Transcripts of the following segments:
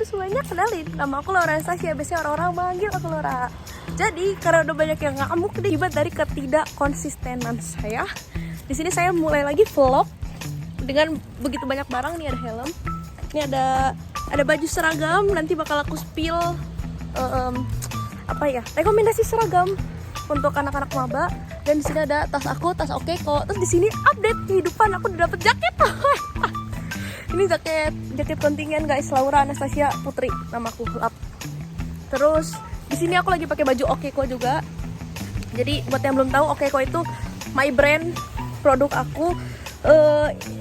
semuanya, kenalin, nama aku Laura Anastasia. Biasanya orang-orang manggil aku Laura. Jadi karena udah banyak yang ngamuk akibat dari ketidakkonsistenan saya, di sini saya mulai lagi vlog dengan begitu banyak barang. Nih ada helm, ini ada baju seragam. Nanti bakal aku spill rekomendasi seragam untuk anak-anak maba. Dan di sini ada tas aku, tas oke kok. Terus di sini update kehidupan, aku udah dapet jaket. Ini jaket kontingen guys, Laura Anastasia Putri namaku. Terus di sini aku lagi pakai baju Okeko juga. Jadi buat yang belum tahu, Okeko itu my brand, produk aku.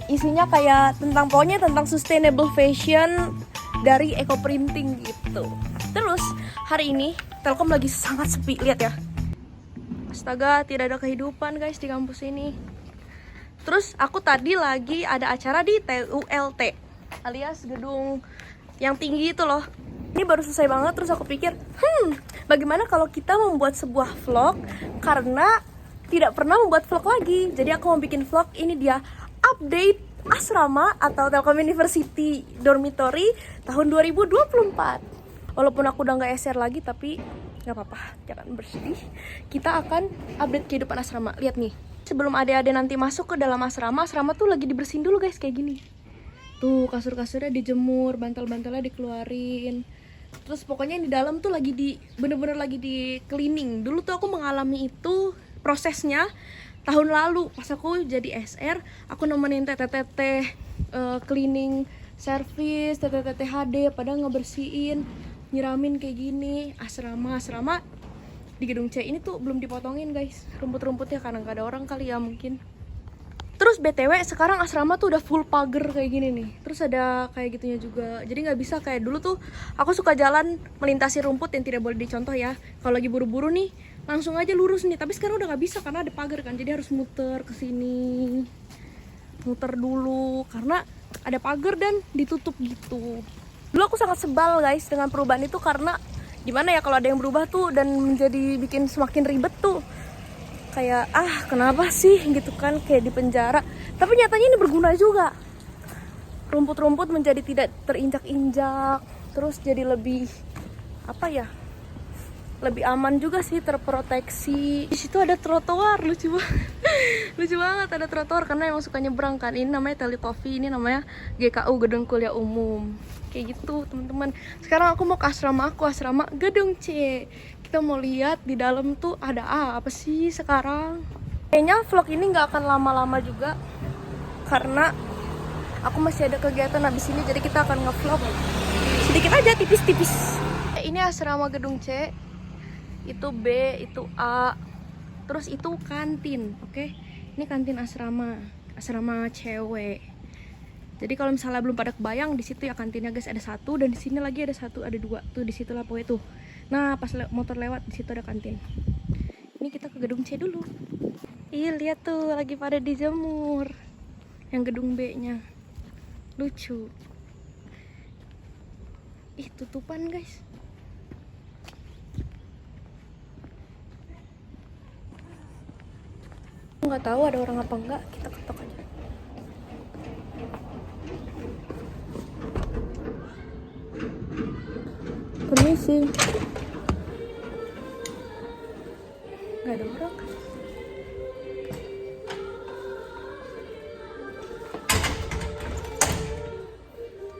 Isinya kayak pokoknya tentang sustainable fashion dari eco printing gitu. Terus hari ini Telkom lagi sangat sepi, lihat ya. Astaga, tidak ada kehidupan guys di kampus ini. Terus aku tadi lagi ada acara di TULT, alias gedung yang tinggi itu loh. Ini baru selesai banget, terus aku pikir, bagaimana kalau kita membuat sebuah vlog, karena tidak pernah membuat vlog lagi. Jadi aku mau bikin vlog, ini dia update asrama atau Telkom University Dormitory tahun 2024. Walaupun aku udah gak SR lagi, tapi gak apa-apa, jangan bersedih. Kita akan update kehidupan asrama. Lihat nih, sebelum adik-adik nanti masuk ke dalam asrama tuh lagi dibersihin dulu guys, kayak gini. Tuh kasur-kasurnya dijemur, bantal-bantalnya dikeluarin. Terus pokoknya di dalam tuh lagi bener-bener lagi di cleaning. Dulu tuh aku mengalami itu prosesnya tahun lalu pas aku jadi SR. Aku nemenin teteh-teteh cleaning service, teteh-teteh HD pada ngebersihin, nyiramin kayak gini. Asrama di gedung C ini tuh belum dipotongin guys, rumput-rumputnya karena nggak ada orang kali ya mungkin. Terus BTW sekarang asrama tuh udah full pagar kayak gini nih. Terus ada kayak gitunya juga. Jadi nggak bisa kayak dulu tuh aku suka jalan melintasi rumput yang tidak boleh dicontoh ya. Kalau lagi buru-buru nih langsung aja lurus nih. Tapi sekarang udah nggak bisa karena ada pagar kan. Jadi harus muter ke sini. Muter dulu karena ada pagar dan ditutup gitu. Dulu aku sangat sebal guys dengan perubahan itu karena gimana ya, kalau ada yang berubah tuh dan menjadi bikin semakin ribet tuh kayak kenapa sih gitu kan, kayak di penjara. Tapi nyatanya ini berguna juga. Rumput-rumput menjadi tidak terinjak-injak, terus jadi lebih lebih aman juga sih, terproteksi. Di situ ada trotoar, lucu banget. Lucu banget ada trotoar karena emang suka nyebrang kan. Ini namanya Telitofi, ini namanya GKU, Gedung Kuliah Umum. Kayak gitu teman-teman. Sekarang aku mau ke asrama gedung C. Kita mau lihat di dalam tuh ada apa sih sekarang. Kayaknya vlog ini nggak akan lama-lama juga karena aku masih ada kegiatan habis ini. Jadi kita akan nge-vlog sedikit aja, tipis-tipis. Ini asrama gedung C. Itu B, itu A. Terus itu kantin, oke? Ini kantin asrama cewek. Jadi kalau misalnya belum pada kebayang, di situ ya kantinnya guys, ada satu, dan di sini lagi ada satu, ada dua. Tuh di situ lah pokoknya tuh. Nah, pas motor lewat di situ ada kantin. Ini kita ke gedung C dulu. Ih, lihat tuh lagi pada dijemur. Yang gedung B-nya. Lucu. Ih, tutupan guys. Nggak tahu ada orang apa enggak, kita ketok aja. Permisi. Nggak ada orang.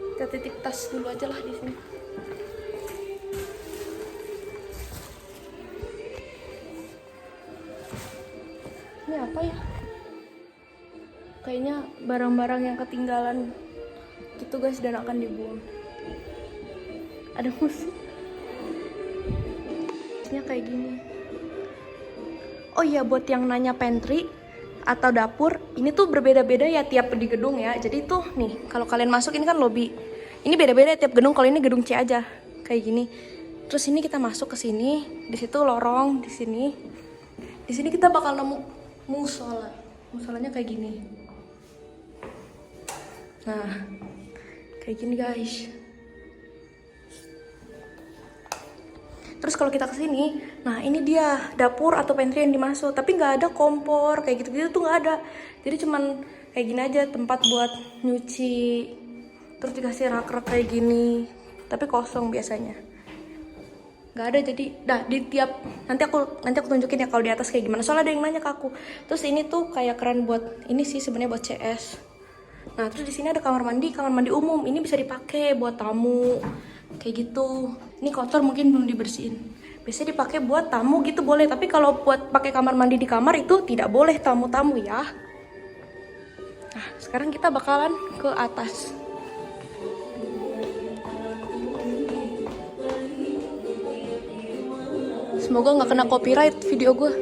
Kita titip tas dulu aja lah di sini. Ini apa ya? Kayaknya barang-barang yang ketinggalan gitu guys dan akan dibuang. Ada musik. Ini kayak gini. Oh iya, buat yang nanya pantry atau dapur, ini tuh berbeda-beda ya tiap di gedung ya. Jadi tuh nih, kalau kalian masuk ini kan lobby. Ini beda-beda tiap gedung. Kalau ini gedung C aja kayak gini. Terus ini kita masuk ke sini, di situ lorong, di sini. Di sini kita bakal nemu musola. Musolanya kayak gini. Nah, kayak gini guys. Terus kalau kita kesini, nah ini dia dapur atau pantry yang dimasuk, tapi nggak ada kompor kayak gitu-gitu tuh nggak ada. Jadi cuman kayak gini aja tempat buat nyuci. Terus dikasih rak-rak kayak gini. tapi kosong biasanya. Nggak ada, jadi di tiap nanti aku tunjukin ya kalau di atas kayak gimana. Soalnya ada yang nanya ke aku. Terus ini tuh kayak keren buat ini sih sebenarnya buat CS. Nah, terus di sini ada kamar mandi umum. Ini bisa dipakai buat tamu. Kayak gitu. Ini kotor mungkin belum dibersihin. Biasanya dipakai buat tamu gitu boleh, tapi kalau buat pakai kamar mandi di kamar itu tidak boleh tamu-tamu ya. Nah, sekarang kita bakalan ke atas. Semoga nggak kena copyright video gue.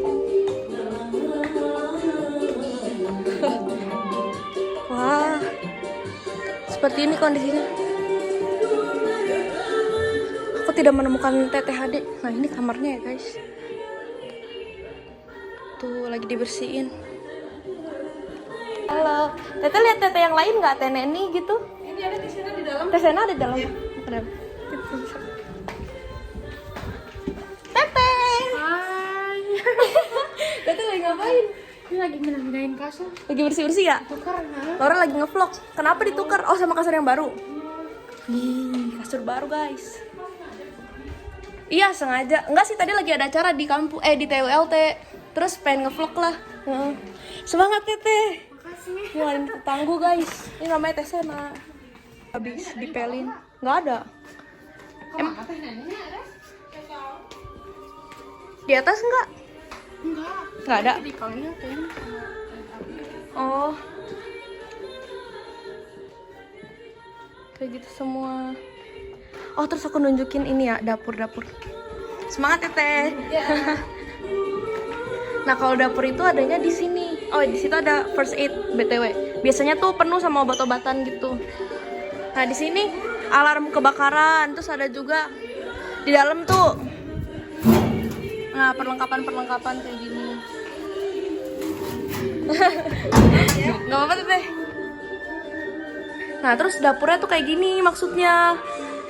Wah, seperti ini kondisinya. Aku tidak menemukan TTHD. Nah, ini kamarnya ya guys. Tuh lagi dibersihin. Halo, Tete lihat Tete yang lain nggak? Tete Neni gitu? Ini ada di sana di dalam. Tete ada di dalam. Iya. Kenapa? Tete. Hai. Tete lagi ngapain? Ini lagi mindahin kasur. Lagi bersih-bersih ya? Tukar ya. Laura lagi ngevlog. Kenapa ditukar? Oh, sama kasur yang baru. Ih, kasur baru guys. Iya, sengaja. Enggak sih, tadi lagi ada acara di kampus di TULT. Terus pengen ngevlog lah. Semangat Tete. Makasih. Nyalain tangguh guys. Ini namanya Teh Sena. Habis dipelin. Nggak ada. Apa neneknya ada? Di atas enggak? Enggak. Nggak ada. Di kalengnya kan. Oh. Kayak gitu semua. Oh, terus aku nunjukin ini ya, dapur-dapur. Semangat Tete. Iya. Nah, kalau dapur itu adanya di sini. Oh, di situ ada first aid BTW. Biasanya tuh penuh sama obat-obatan gitu. Nah, di sini alarm kebakaran, terus ada juga di dalam tuh. Nah, perlengkapan kayak gini. Gak apa-apa Teh. Nah, terus dapurnya tuh kayak gini maksudnya.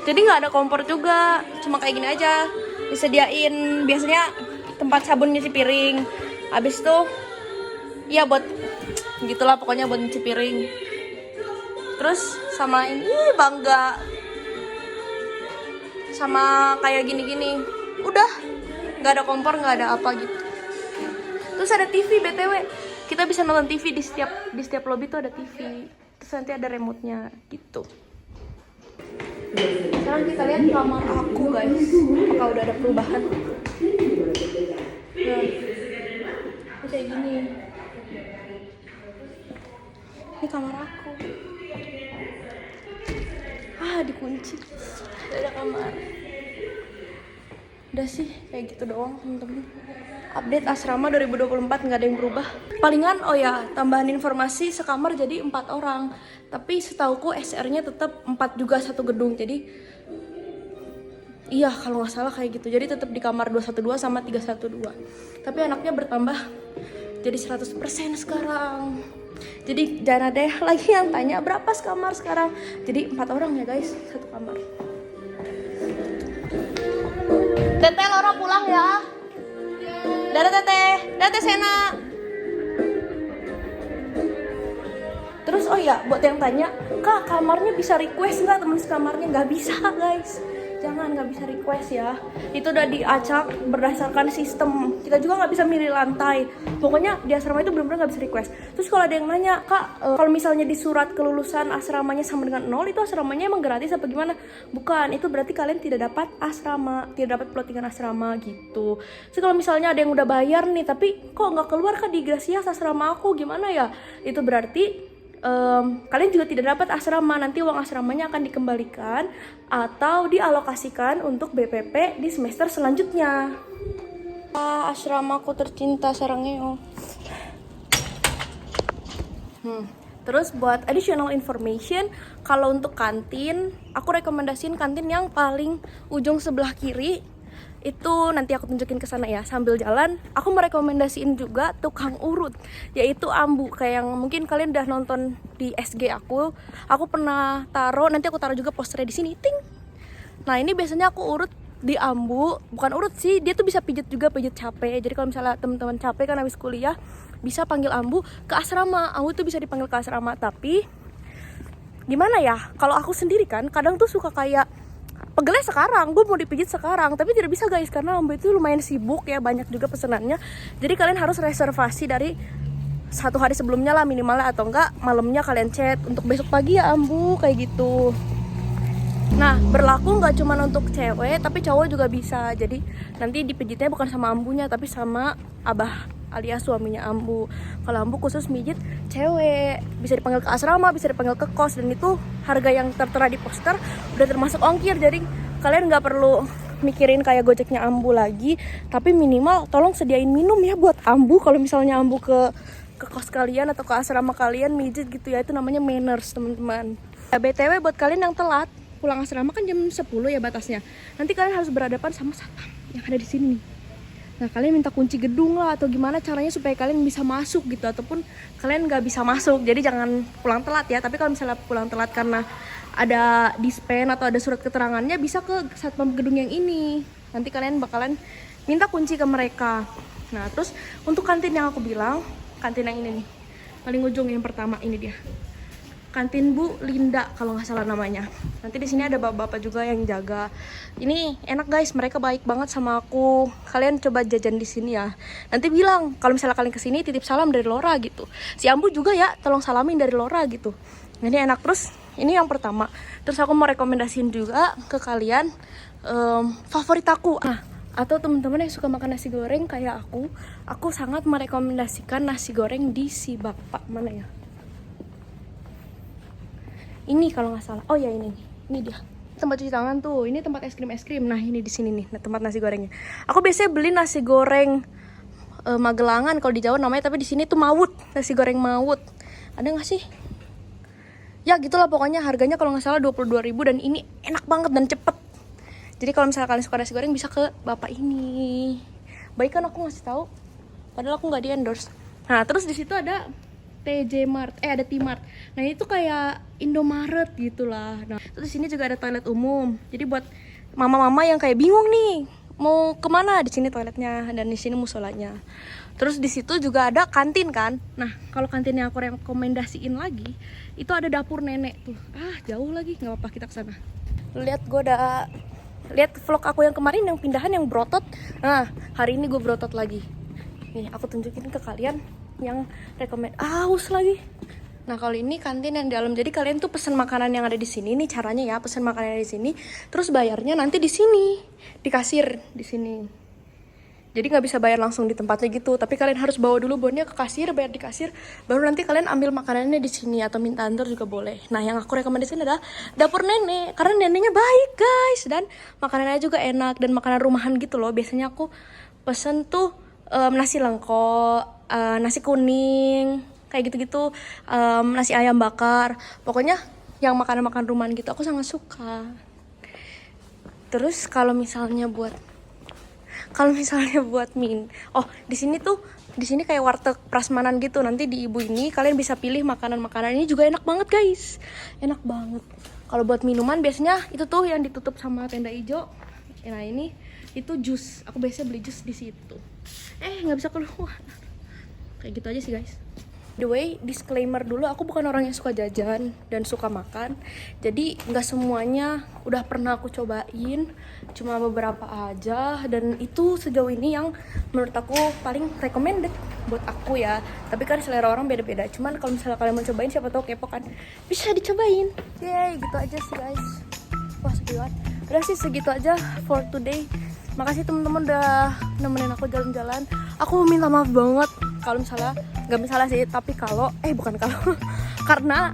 Jadi nggak ada kompor juga, cuma kayak gini aja. Disediain biasanya tempat sabun nyuci piring. Habis itu ya buat gitulah pokoknya buat nyuci piring. Terus sama ini bangga sama kayak gini-gini. Udah nggak ada kompor, nggak ada apa gitu. Terus ada TV BTW. Kita bisa nonton TV di setiap lobby tuh ada TV. Terus nanti ada remote-nya gitu. Sekarang kita lihat kamar aku guys. Apakah udah ada perubahan? Nah, ini kayak gini. Ini kamar aku. Dikunci. Udah ada kamar. Udah sih, kayak gitu doang temen-temen. Update asrama 2024 nggak ada yang berubah. Palingan, oh ya, tambahan informasi sekamar jadi 4 orang. Tapi setauku SR-nya tetap 4 juga satu gedung. Jadi iya, kalau nggak salah kayak gitu. Jadi tetap di kamar 212 sama 312. Tapi anaknya bertambah jadi 100% sekarang. Jadi jangan ada lagi yang tanya berapa sekamar sekarang. Jadi 4 orang ya guys, satu kamar. Tete, Laura pulang ya. Dadah Tete, dadah Sena. Terus oh ya, buat yang tanya, Kak kamarnya bisa request nggak teman sekamarnya? Nggak bisa guys. Jangan, nggak bisa request ya. Itu udah diacak berdasarkan sistem. Kita juga nggak bisa milih lantai. Pokoknya di asrama itu benar-benar nggak bisa request. Terus kalau ada yang nanya, Kak, kalau misalnya di surat kelulusan asramanya sama dengan 0, itu asramanya emang gratis apa gimana? Bukan, itu berarti kalian tidak dapat asrama, tidak dapat plottingan asrama gitu. Terus kalau misalnya ada yang udah bayar nih, tapi kok nggak keluar Kak di Gracias asrama aku, gimana ya? Itu berarti kalian juga tidak dapat asrama. Nanti uang asramanya akan dikembalikan atau dialokasikan untuk BPP di semester selanjutnya. Asramaku tercinta Sarangeo. Terus buat additional information, kalau untuk kantin, aku rekomendasiin kantin yang paling ujung sebelah kiri. Itu nanti aku tunjukin ke sana ya. Sambil jalan, aku merekomendasiin juga tukang urut, yaitu Ambu. Kayak yang mungkin kalian udah nonton di SG aku pernah taruh, nanti aku taruh juga posternya di sini. Ting. Nah, ini biasanya aku urut di Ambu, bukan urut sih, dia tuh bisa pijet juga, pijet capek. Jadi kalau misalnya teman-teman capek kan habis kuliah, bisa panggil Ambu ke asrama. Ambu tuh bisa dipanggil ke asrama, tapi gimana ya? Kalau aku sendiri kan kadang tuh suka kayak pegelnya sekarang, gue mau dipijit sekarang, tapi tidak bisa guys karena Ambu itu lumayan sibuk ya, banyak juga pesenannya. Jadi kalian harus reservasi dari 1 hari sebelumnya lah minimalnya, atau enggak malamnya kalian chat untuk besok pagi ya Ambu, kayak gitu. Nah, berlaku nggak cuma untuk cewek, tapi cowok juga bisa. Jadi nanti dipijitnya bukan sama Ambunya, tapi sama abah alias suaminya Ambu. Kalau Ambu khusus mijit cewek, bisa dipanggil ke asrama, bisa dipanggil ke kos, dan itu harga yang tertera di poster udah termasuk ongkir. Jadi kalian nggak perlu mikirin kayak gojeknya Ambu lagi, tapi minimal tolong sediain minum ya buat Ambu. Kalau misalnya Ambu ke kos kalian atau ke asrama kalian mijit gitu ya, itu namanya manners teman-teman. Ya, BTW buat kalian yang telat pulang asrama kan jam 10 ya batasnya. Nanti kalian harus berhadapan sama satpam yang ada di sini nih. Nah, kalian minta kunci gedung lah atau gimana caranya supaya kalian bisa masuk gitu, ataupun kalian nggak bisa masuk. Jadi jangan pulang telat ya. Tapi kalau misalnya pulang telat karena ada dispen atau ada surat keterangannya, bisa ke satpam gedung yang ini. Nanti kalian bakalan minta kunci ke mereka. Nah, terus untuk kantin yang aku bilang, kantin yang ini nih, paling ujung yang pertama ini dia. Kantin Bu Linda kalau nggak salah namanya. Nanti di sini ada bapak-bapak juga yang jaga. Ini enak guys, mereka baik banget sama aku. Kalian coba jajan di sini ya. Nanti bilang kalau misalnya kalian kesini titip salam dari Lora gitu. Si Ambu juga ya, tolong salamin dari Lora gitu. Ini enak. Terus ini yang pertama. Terus aku mau rekomendasiin juga ke kalian favorit aku. Nah, atau teman-teman yang suka makan nasi goreng kayak aku sangat merekomendasikan nasi goreng di si bapak mana ya? Ini kalau nggak salah, oh ya ini dia tempat cuci tangan tuh. Ini tempat es krim. Nah ini di sini nih tempat nasi gorengnya. Aku biasanya beli nasi goreng Magelangan kalau di Jawa namanya, tapi di sini tuh Mawut, nasi goreng Mawut. Ada nggak sih? Ya gitulah pokoknya, harganya kalau nggak salah 22.000 dan ini enak banget dan cepet. Jadi kalau misalnya kalian suka nasi goreng bisa ke bapak ini. Baik kan aku ngasih tahu, padahal aku nggak di endorse. Nah terus di situ ada TJ Mart, ada T-Mart. Nah itu kayak Indomaret gitulah. Nah terus di sini juga ada toilet umum. Jadi buat mama-mama yang kayak bingung nih mau kemana, di sini toiletnya dan di sini musolanya. Terus di situ juga ada kantin kan. Nah kalau kantin yang aku rekomendasiin lagi itu ada dapur nenek tuh. Jauh lagi, nggak apa-apa kita kesana. Lihat gue udah lihat vlog aku yang kemarin yang pindahan yang berotot. Nah hari ini gue berotot lagi. Nih aku tunjukin ke kalian yang rekomend. Haus lagi. Nah kalau ini kantin yang di dalam. Jadi kalian tuh pesen makanan yang ada di sini. Nih caranya ya, pesen makanan di sini. Terus bayarnya nanti di sini, di kasir di sini. Jadi nggak bisa bayar langsung di tempatnya gitu. Tapi kalian harus bawa dulu bonnya ke kasir, bayar di kasir. Baru nanti kalian ambil makanannya di sini atau minta antar juga boleh. Nah yang aku rekomendasikan adalah dapur nenek, karena neneknya baik guys, dan makanannya juga enak dan makanan rumahan gitu loh. Biasanya aku pesen tuh nasi lengko, nasi kuning, kayak gitu-gitu, nasi ayam bakar. Pokoknya yang makanan-makanan rumahan gitu aku sangat suka. Terus kalau misalnya buat di sini kayak warteg prasmanan gitu. Nanti di ibu ini kalian bisa pilih makanan-makanan, ini juga enak banget guys. Enak banget. Kalau buat minuman biasanya itu tuh yang ditutup sama tenda hijau. Nah ini itu jus. Aku biasanya beli jus di situ. Nggak bisa keluar. Kayak gitu aja sih guys. By the way, disclaimer dulu, aku bukan orang yang suka jajan dan suka makan. Jadi nggak semuanya udah pernah aku cobain, cuma beberapa aja. Dan itu sejauh ini yang menurut aku paling recommended buat aku ya. Tapi kan selera orang beda-beda. Cuman kalau misalnya kalian mau cobain, siapa tahu kepo kan, bisa dicobain. Yeay, gitu aja sih guys. Wah sepi banget. Udah sih segitu aja for today. Makasih teman-teman udah nemenin aku jalan-jalan. Aku minta maaf banget kalau misalnya, nggak misalnya sih, tapi karena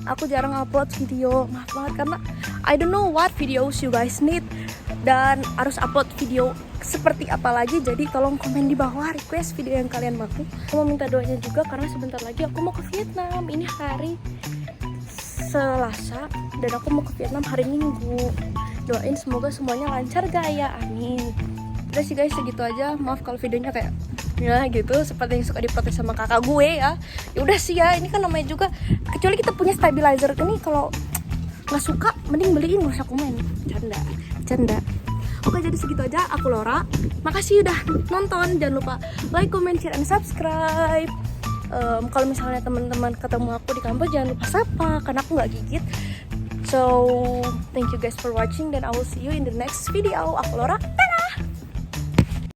aku jarang upload video. Maaf banget karena I don't know what videos you guys need dan harus upload video seperti apa lagi. Jadi tolong komen di bawah request video yang kalian mau. Aku mau minta doanya juga karena sebentar lagi aku mau ke Vietnam. Ini hari Selasa dan aku mau ke Vietnam hari Minggu. Doain semoga semuanya lancar gaya, amin. Udah sih guys, segitu aja. Maaf kalau videonya kayak ya gitu, seperti yang suka diprotes sama kakak gue ya. Ya udah sih ya, ini kan namanya juga, kecuali kita punya stabilizer ini, kalau nggak suka mending beliin, gak usah komen. Canda. Oke, jadi segitu aja. Aku Lora, makasih udah nonton. Jangan lupa like, comment, share, and subscribe. Kalau misalnya teman-teman ketemu aku di kampus, jangan lupa sapa karena aku nggak gigit. So thank you guys for watching dan I will see you in the next video. Aku Laura. Dadah!